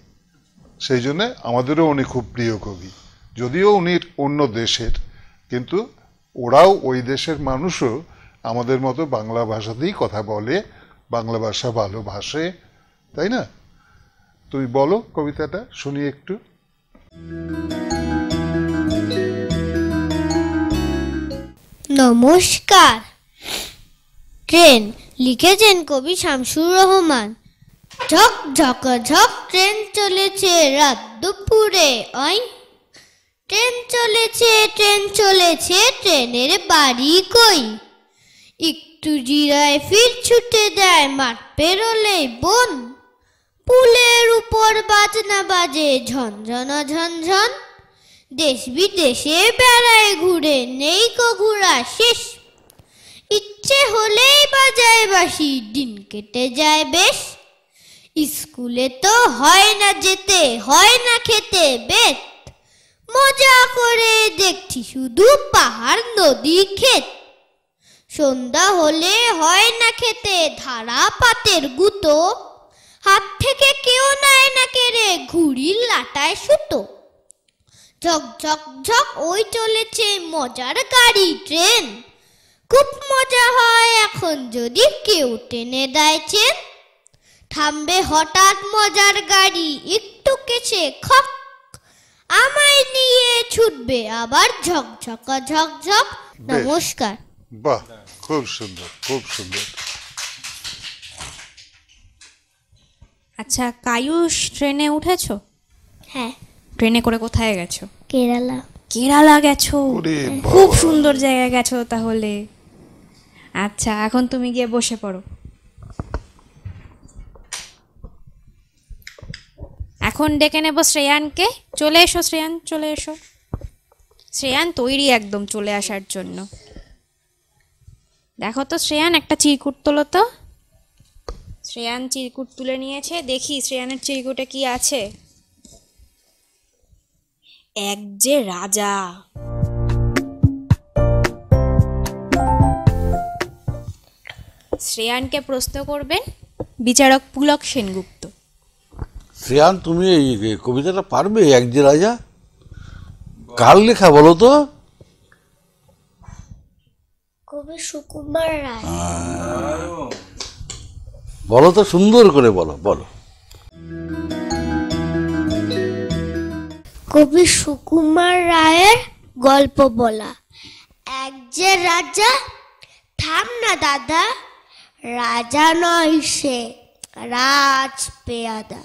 সেই জন্যে আমাদেরও উনি খুব প্রিয় কবি। যদিও উনি অন্য দেশের, কিন্তু ওরাও ওই দেশের মানুষও আমাদের মতো বাংলা ভাষাতেই কথা বলে, বাংলা ভাষা ভালোবাসে, তাই না? তুমি বলো কবিতাটা শুনি একটু। নমস্কার। ট্রেন লিখেছেন কবি শামসুর রহমান। ঝক ঝক ঝক ট্রেন চলেছে রাত দুপুরে, ওই ট্রেন চলেছে ট্রেনের বাড়ি কই, একটু জিরায় ফির ছুটে যায় মাঠ পেরোলেই বন, পুলের উপর বাজনা বাজে ঝনঝনা ঝনঝন, দেশ বিদেশে বেড়ায় ঘুরে নেই কো ঘুরা শেষ, ইচ্ছে হলেই বাজায় বাঁশি দিন কেটে যায় বেশ, স্কুলে তো হয় না যেতে হয় না খেতে বেত, মজা করে দেখছি শুধু পাহাড় নদী ক্ষেত, সন্ধ্যা হলে হয় না খেতে ধারা পাতের গুতো, হাত থেকে কেউ নেয় না কেড়ে ঘুড়ির লাটায় সুতো, ঝক ঝক ঝক ওই চলেছে মজার গাড়ি ট্রেন, খুব মজা হয় এখন যদি কেউ টেনে দেয় চেন, থামবে হঠাৎ মজার গাড়ি একটু কেছে খক, আমায় নিয়ে ছুটবে আবার ঝকঝকা ঝকঝক। নমস্কার। বাহ, খুব সুন্দর, খুব সুন্দর। আচ্ছা, কায়ুষ ট্রেনে উঠেছো? হ্যাঁ। ট্রেনে করে কোথায় গেছো? কেরালা। কেরালা গেছো? খুব সুন্দর জায়গায় গেছো তাহলে। আচ্ছা, এখন তুমি গিয়ে বসে পড়ো। এখন ডেকে নেব শ্রেয়ানকে। চলে এসো শ্রেয়ান, চলে এসো। শ্রেয়ান তৈরি একদম চলে আসার জন্য। দেখো তো শ্রেয়ান, একটা চিরকুট তোলো তো। শ্রেয়ান চিরকুট তুলে নিয়েছে, দেখি শ্রেয়ানের চিরকুটে কি আছে। এক যে রাজা। শ্রেয়ানকে প্রশ্ন করবেন বিচারক পুলক সেনগুপ্ত। শ্রেয়ান, তুমি এই কবিতাটা পারবে? এক যে রাজা কার লেখা বলো তো? কবি সুকুমার রায়। বলো তো, সুন্দর করে বলো বলো। কবি সুকুমার রায়ের গল্প বলা। এক যে রাজা, থাম না দাদা, রাজা নয় সে রাজ পেয়াদা,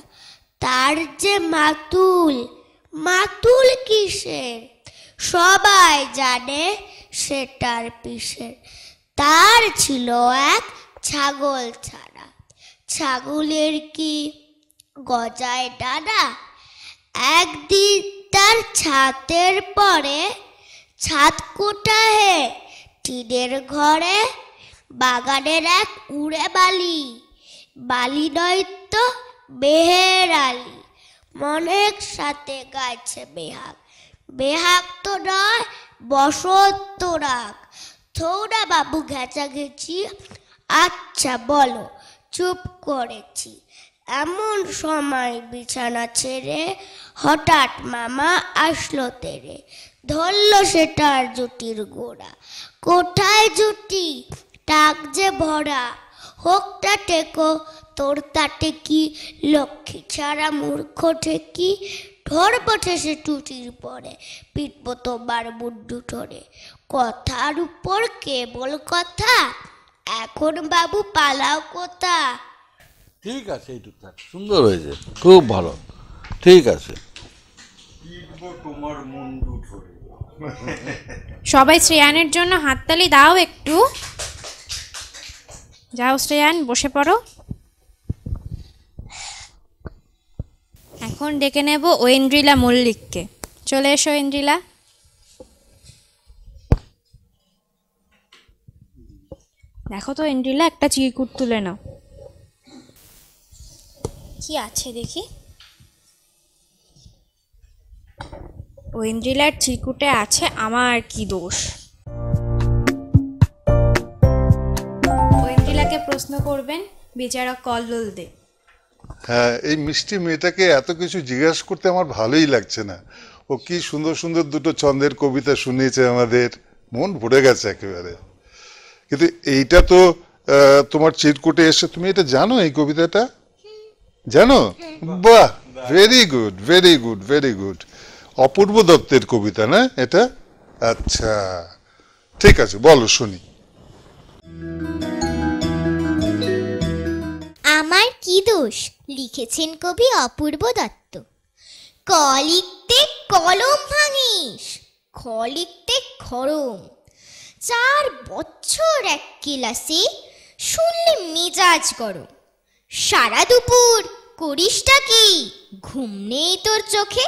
তার যে মাতুল, মাতুল কিসের সবাই জানে সেটার পিসের। তার ছিল এক ছাগল ছাড়া, ছাগলের কি গজায় ডানা, একদিন তার ছাতের পরে ছাদ কোটা হে টিনের ঘরে, বাগানের এক উড়ে বালি, বালি নয় তো বেহের আলি, মনের সাথে গাইছে বেহাগ, বেহাগ তো নয় বসন্ত রাগ। থৌড়া বাবু ঘেঁচাঘেঁচি, আচ্ছা বলো, চুপ করেছি। এমন সময় বিছানা ছেড়ে হঠাৎ মামা আসলো তেরে, ধরল সেটার জুটির গোড়া। কোথায় জুটি, টাক যে ভরা, হোকটা টেকো তোর তাতে কি, লক্ষ্মী ছাড়া মূর্খ ঠেকি, ধরবো ঠেসে টুটির পরে, পিটবো তোমার মুন্ডু ধরে। কথার উপর কেবল কথা, এখন বাবু পালাও কোথা? ঠিক আছে, এইটুকু থাক, সুন্দর হয়েছে, খুব ভালো, ঠিক আছে। তোমার মুন্ডু ধরে। সবাই শ্রেয়ানের জন্য হাততালি দাও একটু। যাও শ্রেয়ান, বসে পড়ো। এখন ডেকে নেব ঐন্দ্রিলা মল্লিককে। চলে এসো ঐন্দ্রিলা। দেখো তো ঐন্দ্রিলা, একটা চিরকুট তুলে নাও। কি আছে দেখি। ঐন্দ্রিলার চিরকুটে আছে আমার কি দোষ। ঐন্দ্রিলাকে প্রশ্ন করবেন বিচারক কল্লোল দে। হ্যাঁ, এই মিষ্টি মেয়েটাকে এত কিছু জিজ্ঞাসা করতে আমার ভালোই লাগছে না। ও কি সুন্দর সুন্দর দুটো ছন্দের কবিতা শুনিয়েছে আমাদের, মন ভরে গেছে একেবারে। কিন্তু এইটা তো তোমার চিরকুটে এসে, তুমি এটা জানো এই কবিতাটা? জানো? বাহ, very good, very good, very good. Apurba দত্তের কবিতা না এটা? আচ্ছা, ঠিক আছে, বলো শুনি। আমার কি দোষ লিখেছেন কবি অপূর্ব দত্ত। ক লিখতে কলম ভাঙিস, খ লিখতে খরম। 4 বছর এক ক্লাসে, শুনলে মেজাজ গরম। সারা দুপুর করিসটা কি, ঘুম নেই তোর চোখে?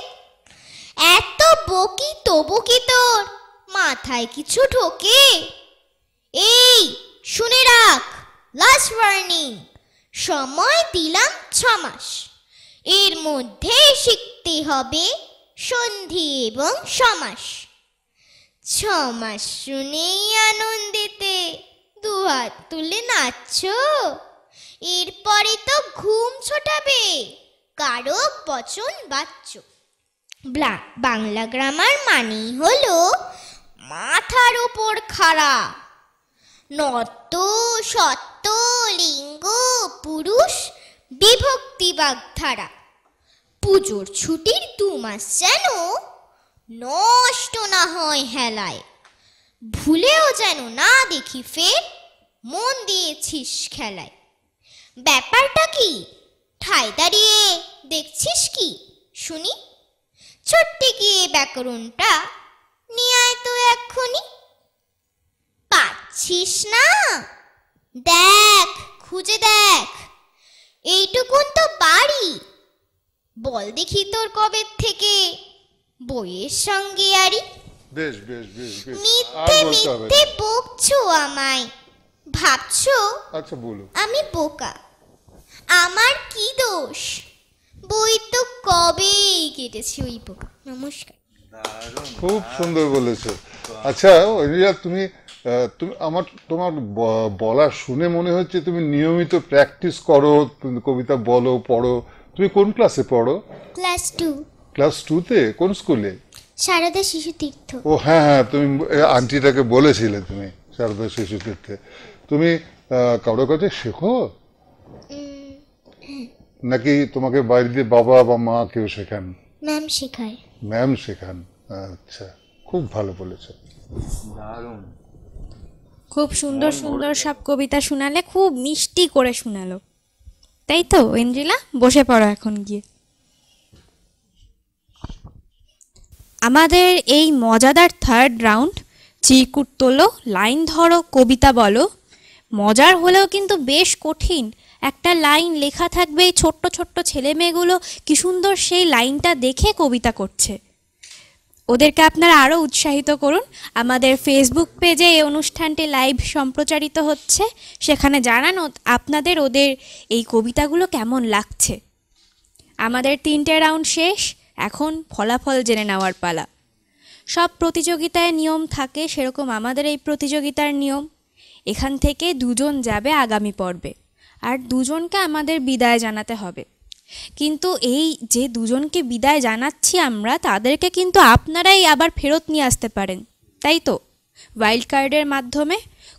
এত বকি তবু কি তোর মাথায় কিছু ঢোকে? এই শুনে রাখ, লাস্ট ওয়ার্নিং, সময় দিলাম 6 মাস। এর মধ্যে শিখতে হবে সন্ধি এবং সমাস। 6 মাস শুনেই আনন্দেতে দুহাত তুলে নাচছ, এরপরে তো ঘুম ছোটাবে, কারো বচন বাচ্চ। বাংলা গ্রামার মানেই হলো মাথার ওপর খাড়া। নর্ত, সত্য, লিঙ্গ, পুরুষ, বিভক্তি বাগধারা। পুজোর ছুটির 2 মাস যেন নষ্ট না হয় হেলায়, ভুলেও যেন না দেখি ফের মন দিয়েছিস খেলায়। ব্যাপারটা কি ঠায় দাঁড়িয়ে দেখছিস কি শুনি? ছোট্টে গিয়ে ব্যাকরণটা নিয়ে আয় তো এক্ষুনি। পাচ্ছিস না? দেখ, খুঁজে দেখ, এইটুকুন তো বাড়ি। বল দেখি তোর কবে থেকে বইয়ের সঙ্গে আরি। বেশ বেশ বেশ বেশ, মিথ্যে আর বলতে হবে মিথ্যে না। বকছো আমায়, ভাবছো আচ্ছা বলো। আমি বোকা। আমার কি দোষ, বই তো কবেই কেটেছি ওই বোকা। নমস্কার। খুব সুন্দর বলেছো। আচ্ছা ঐন্দ্রিলা, তুমি তোমার বলা শুনে মনে হচ্ছে তুমি নিয়মিত প্র্যাকটিস করো, তুমি কবিতা বলো, পড়ো। তুমি কোন ক্লাসে পড়ো? ক্লাস 2, ক্লাস 2-তে? কোন স্কুলে? সারদা শিশু তীর্থ। ও হ্যাঁ হ্যাঁ, তুমি আন্টিটাকে বলেছিলে তুমি সারদা শিশু তীর্থে। তুমি কারো কাছে শেখো নাকি তোমাকে বাইরে দিয়ে বাবা বা মা কেউ শেখান? ম্যাম শেখায়। ম্যাম শেখান, আচ্ছা, খুব ভালো বলেছো। দারুণ। খুব সুন্দর সুন্দর সব কবিতা শোনালে, খুব মিষ্টি করে শোনালো, তাই তো ঐন্দ্রিলা? বসে পড়ো এখন গিয়ে। আমাদের এই মজাদার 3rd রাউন্ড, চিরকুট তোলো, লাইন ধরো, কবিতা বলো। মজার হলেও কিন্তু বেশ কঠিন। একটা লাইন লেখা থাকবে, এই ছোট্ট ছোট্ট ছেলে মেয়েগুলো কি সুন্দর সেই লাইনটা দেখে কবিতা করছে। ওদেরকে আপনারা আরও উৎসাহিত করুন। আমাদের ফেসবুক পেজে এই অনুষ্ঠানটি লাইভ সম্প্রচারিত হচ্ছে, সেখানে জানান আপনাদের ওদের এই কবিতাগুলো কেমন লাগছে। আমাদের 3টে রাউন্ড শেষ, এখন ফলাফল জেনে নেওয়ার পালা। সব প্রতিযোগিতায় নিয়ম থাকে, সেরকম আমাদের এই প্রতিযোগিতার নিয়ম। এখান থেকে 2 জন যাবে আগামী পর্বে, আর 2 জনকে আমাদের বিদায় জানাতে হবে। কিন্তু এই যে 2 জনকে বিদায় জানাচ্ছি আমরা, তাদেরকে কিন্তু আপনারাই আবার ফেরত নিয়ে আসতে পারেন, তাই তো? ওয়াইল্ড কার্ডের মাধ্যমে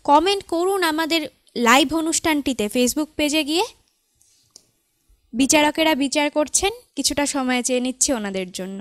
কমেন্ট করুন আমাদের লাইভ অনুষ্ঠানটিতে ফেসবুক পেজে গিয়ে। বিচারকেরা বিচার করছেন, কিছুটা সময় চেয়ে নিচ্ছি ওনাদের জন্য।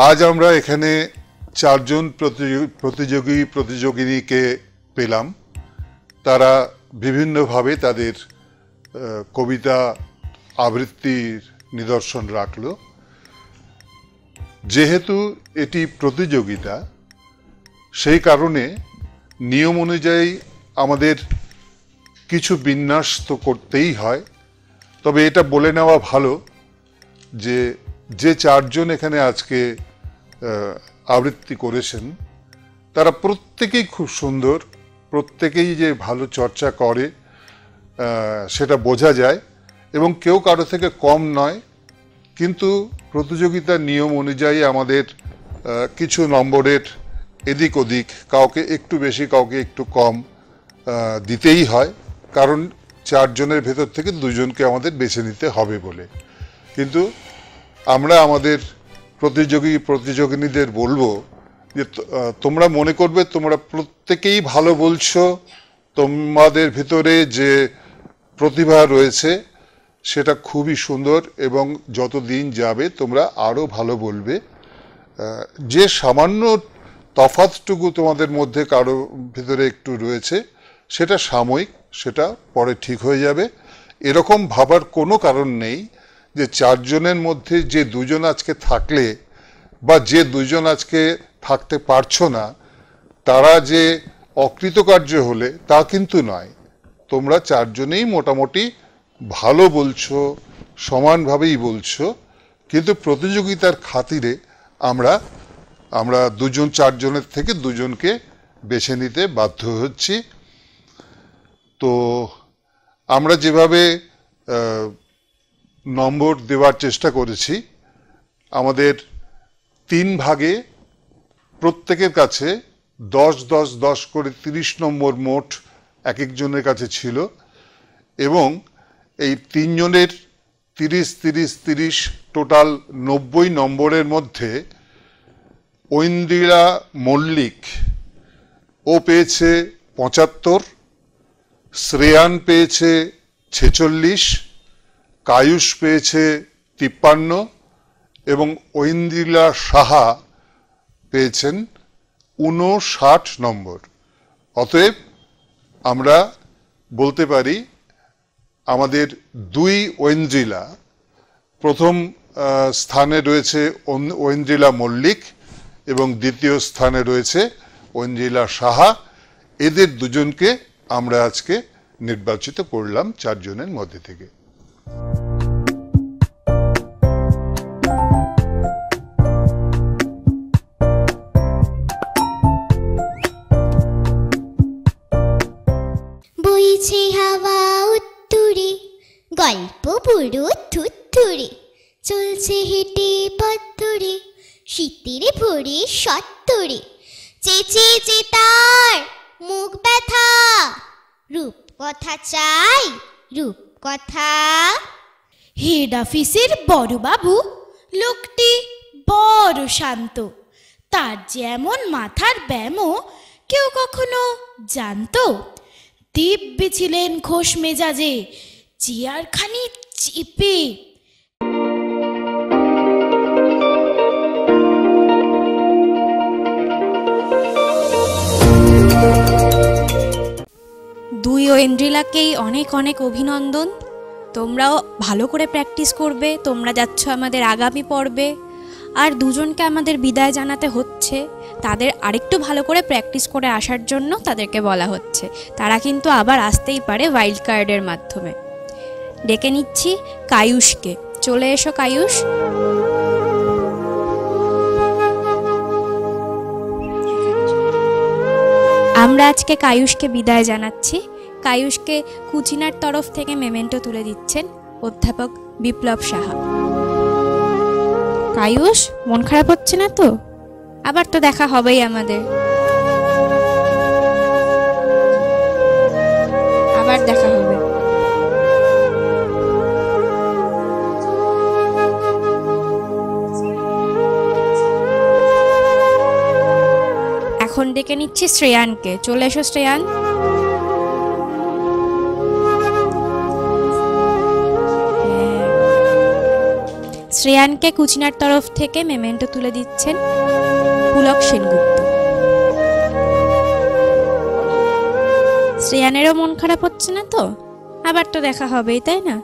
আজ আমরা এখানে চারজন প্রতিযোগিনীকে পেলাম। তারা বিভিন্নভাবে তাদের কবিতা আবৃত্তির নিদর্শন রাখলো। যেহেতু এটি প্রতিযোগিতা, সেই কারণে নিয়ম অনুযায়ী আমাদের কিছু বিন্যাস তো করতেই হয়। তবে এটা বলে নেওয়া ভালো যে যে চারজন এখানে আজকে আবৃত্তি করেছেন তারা প্রত্যেকেই খুব সুন্দর, প্রত্যেকেই যে ভালো চর্চা করে সেটা বোঝা যায়, এবং কেউ কারো থেকে কম নয়। কিন্তু প্রতিযোগিতার নিয়ম অনুযায়ী আমাদের কিছু নম্বরের এদিক ওদিক, কাউকে একটু বেশি কাউকে একটু কম দিতেই হয়, কারণ চারজনের ভেতর থেকে দুজনকে আমাদের বেছে নিতে হবে বলে। কিন্তু আমরা আমাদের প্রতিযোগিনীদের বলবো যে তোমরা মনে করবে তোমরা প্রত্যেকেই ভালো বলছো, তোমাদের ভিতরে যে প্রতিভা রয়েছে সেটা খুবই সুন্দর, এবং যত দিন যাবে তোমরা আরো ভালো বলবে। যে সামান্য তফাৎটুকু তোমাদের মধ্যে কারো ভিতরে একটু রয়েছে সেটা সাময়িক, সেটা পরে ঠিক হয়ে যাবে। এরকম ভাবার কোনো কারণ নেই যে চারজনের মধ্যে যে দুজন আজকে থাকলে বা যে দুজন আজকে থাকতে পারছো না তারা যে অকৃতকার্য হলে তা কিন্তু নয়। তোমরা চারজনেই মোটামুটি ভালো বলছো, সমানভাবেই বলছো, কিন্তু প্রতিযোগিতার খাতিরে আমরা দুজন চারজনের থেকে দুজনকে বেছে নিতে বাধ্য হচ্ছি। তো আমরা যেভাবে নম্বর দেওয়ার চেষ্টা করেছি, আমাদের 3 ভাগে প্রত্যেকের কাছে 10-10-10 করে 30 নম্বর মোট এক একজনের কাছে ছিল, এবং এই 3 জনের 30-30-30 টোটাল 90 নম্বরের মধ্যে ঐন্দ্রিলা মল্লিক ও পেয়েছে 75, শ্রেয়ান পেয়েছে 46, কায়ুষ পেয়েছে 53 এবং ঐন্দ্রিলা সাহা পেয়েছেন 59 নম্বর। অতএব আমরা বলতে পারি আমাদের 2 ঐন্দ্রিলা, প্রথম স্থানে রয়েছে ঐন্দ্রিলা মল্লিক এবং দ্বিতীয় স্থানে রয়েছে ঐন্দ্রিলা সাহা। এদের দুজনকে আমরা আজকে নির্বাচিত করলাম 4 জনের মধ্যে থেকে। বইছে হাওয়া উত্তুরে, গল্প বুড়ো থুত্থুরে, চলছে হেঁটে পথ ধরে, শীতের ভোরে সত্তরে, চেঁচে তার মুখ ব্যথা, রূপ কথা চাই রূপ কথা। হেড অফিসের বড়বাবু লোকটি বড় শান্ত, তার যেমন মাথার ব্যামো কেউ কখনো জানতো? দিব্যি ছিলেন খোশ মেজাজে, চেয়ারখানি চেপে। দুই ঐন্দ্রিলাকেই অনেক অনেক অভিনন্দন। তোমরাও ভালো করে প্র্যাকটিস করবে, তোমরা যাচ্ছ আমাদের আগামী পর্বে। আর দুজনকে আমাদের বিদায় জানাতে হচ্ছে, তাদের আরেকটু ভালো করে প্র্যাকটিস করে আসার জন্য তাদেরকে বলা হচ্ছে। তারা কিন্তু আবার আসতেই পারে ওয়াইল্ড কার্ডের মাধ্যমে। ডেকে নিচ্ছি কায়ুষকে, চলে এসো কায়ুষ। আমরা আজকে কায়ুষকে বিদায় জানাচ্ছি। কায়ুষকে কুচিনার তরফ থেকে মেমেন্টো তুলে দিচ্ছেন অধ্যাপক বিপ্লব সাহা। কায়ুষ, মন খারাপ হচ্ছে না তো? আবার তো দেখা হবেই আমাদের, আবার দেখা হবে। এখন ডেকে নিচ্ছি শ্রেয়ানকে, চলে এসো শ্রেয়ান। শ্রেয়ানকে কুচিনার তরফ থেকে মেমেন্টো তুলে দিচ্ছেন পুলক সেনগুপ্ত। শ্রেয়ানেরও মন খারাপ হচ্ছে না তো? আবার তো দেখা হবেই, তাই না?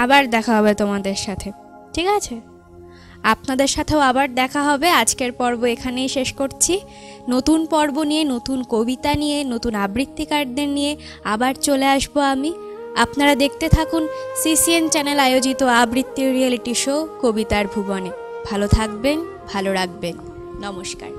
আবার দেখা হবে তোমাদের সাথে, ঠিক আছে? আপনাদের সাথেও আবার দেখা হবে। আজকের পর্ব এখানেই শেষ করছি। নতুন পর্ব নিয়ে, নতুন কবিতা নিয়ে, নতুন আবৃত্তিকারদের নিয়ে আবার চলে আসবো আমি। আপনারা দেখতে থাকুন সিসিএন চ্যানেল আয়োজিত আবৃত্তির রিয়েলিটি শো কবিতার ভুবনে। ভালো থাকবেন, ভালো রাখবেন। নমস্কার।